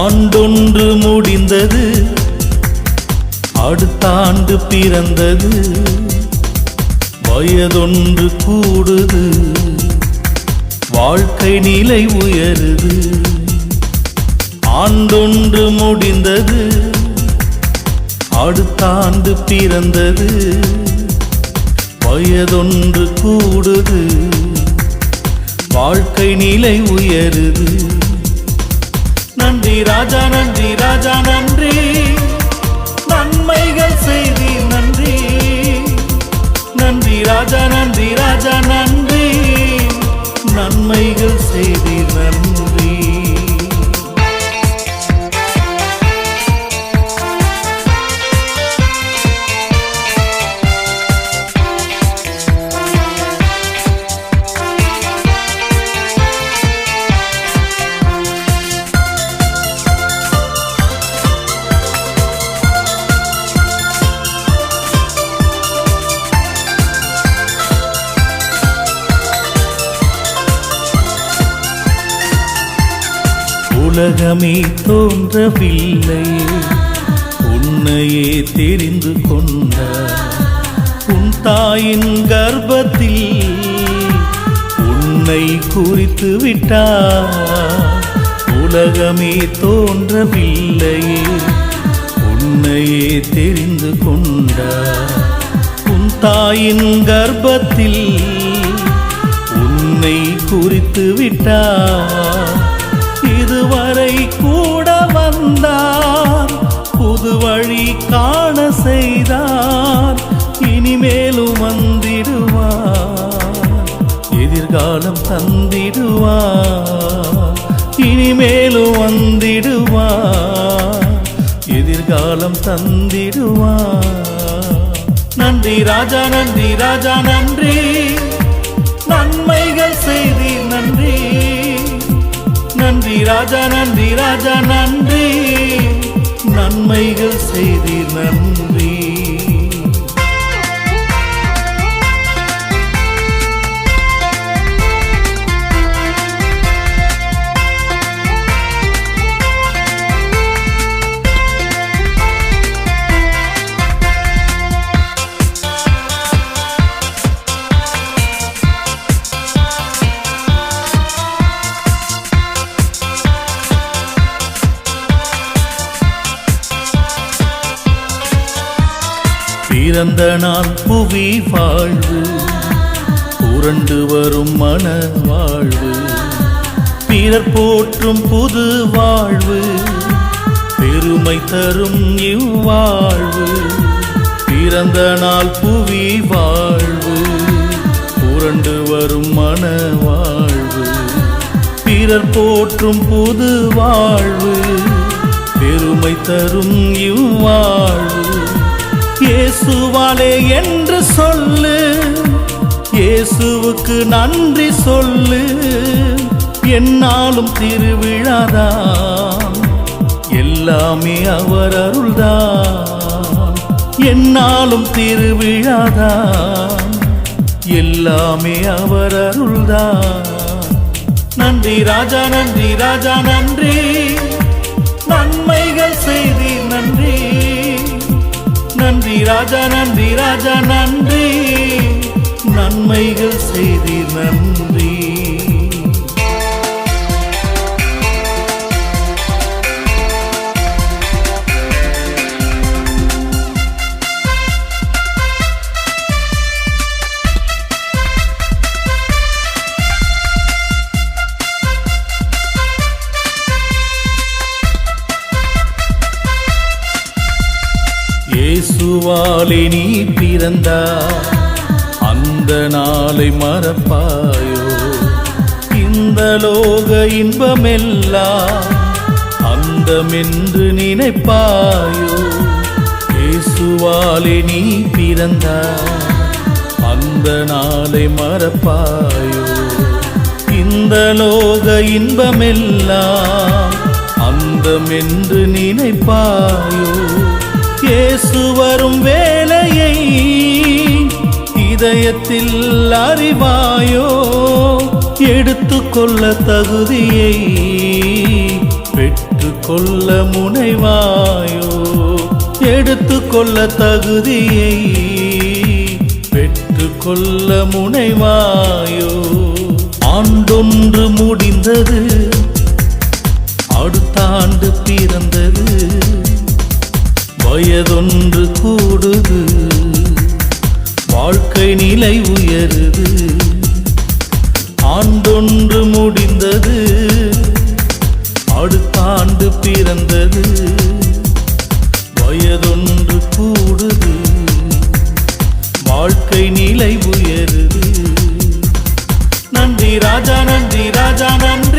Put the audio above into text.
ஆண்டொன்று முடிந்தது, அடுத்த ஆண்டு பிறந்தது. வயதொன்று கூடுது, வாழ்க்கை நிலை உயருது. ஆண்டொன்று முடிந்தது, அடுத்த ஆண்டு பிறந்தது. வயதொன்று கூடுது, வாழ்க்கை நிலை உயருது. நன்றி ராஜா, நன்றி ராஜா, நன்றி. நன்மைகள் செய்தி நன்றி. நன்றி ராஜா, நன்றி ராஜா, நன்றி. நன்மைகள் செய்தி நன்றி. உலகமே தோன்றவில்லை, உன்னையே தெரிந்து கொண்டார். உன் தாயின் கர்ப்பத்தில் உன்னை குறித்து விட்டார். உலகமே தோன்றவில்லை, உன்னையே தெரிந்து கொண்டார். உன் தாயின் கர்ப்பத்தில் உன்னை குறித்து விட்டார். இதுவரை கூட வந்தார், புது வழி காண செய்தார். இனிமேலும் வந்திடுவார், எதிர்காலம் தந்திடுவார். இனிமேலும் வந்திடுவார், எதிர்காலம் தந்திடுவார். நன்றி ராஜா, நன்றி ராஜா, நன்றி. நன்மைகள் செய்தி நன்றி. நன்றி ராஜா, நன்றி ராஜா, நன்றி. நன்மைகள் செய்தி நன்றி. பிறந்த நாள் புவி வாழ்வு, புரண்டு வரும் மன வாழ்வு. பிறர் போற்றும் புது வாழ்வு, பெருமை தரும் இவ்வாழ்வு. பிறந்த நாள் புவி வாழ்வு, புரண்டு வரும் மன வாழ்வு. பிறர் போற்றும் புது வாழ்வு, பெருமை தரும் இவ்வாழ்வு. இயேசுவாலே என்று சொல்லு, இயேசுவுக்கு நன்றி சொல்லு. என்னாலும் திருவிழாதான், எல்லாமே அவர் அருள்தான். என்னாலும் திருவிழாதான், எல்லாமே அவர் அருள்தான். நன்றி ராஜா, நன்றி ராஜா, நன்றி. நன்மைகள் செய்தி நன்றி. நன்றி ராஜா, நன்றி ராஜா, நன்றி. நன்மைகள் செய்தி நன்றி. இயேசுவாலே நீ பிறந்தாய், அந்த நாளை மறப்பாயோ? இந்த லோக இன்பமெல்லாம் அந்தமென்று நினைப்பாயோ? இயேசுவாலே நீ பிறந்தாய், அந்த நாளை மறப்பாயோ? இந்த லோக இன்பமெல்லாம் அந்தமென்று நினைப்பாயோ? இயேசு வரும் வேளையை இதயத்தில் அறிவாயோ? எடுத்துக்கொள்ள தகுதியை பெற்றுக்கொள்ள கொள்ள முனைவாயோ எடுத்துக்கொள்ள தகுதியை பெற்றுக்கொள்ள முனைவாயோ ஆண்டொன்று முடிந்தது அடுத்த ஆண்டு பிறந்தது வயதொன்று கூடுது வாழ்க்கை நிலை உயருது ஆண்டொன்று முடிந்தது அடுத்த ஆண்டு பிறந்தது வயதொன்று கூடுது வாழ்க்கை நிலை உயருது நன்றி ராஜா நன்றி ராஜா நன்றி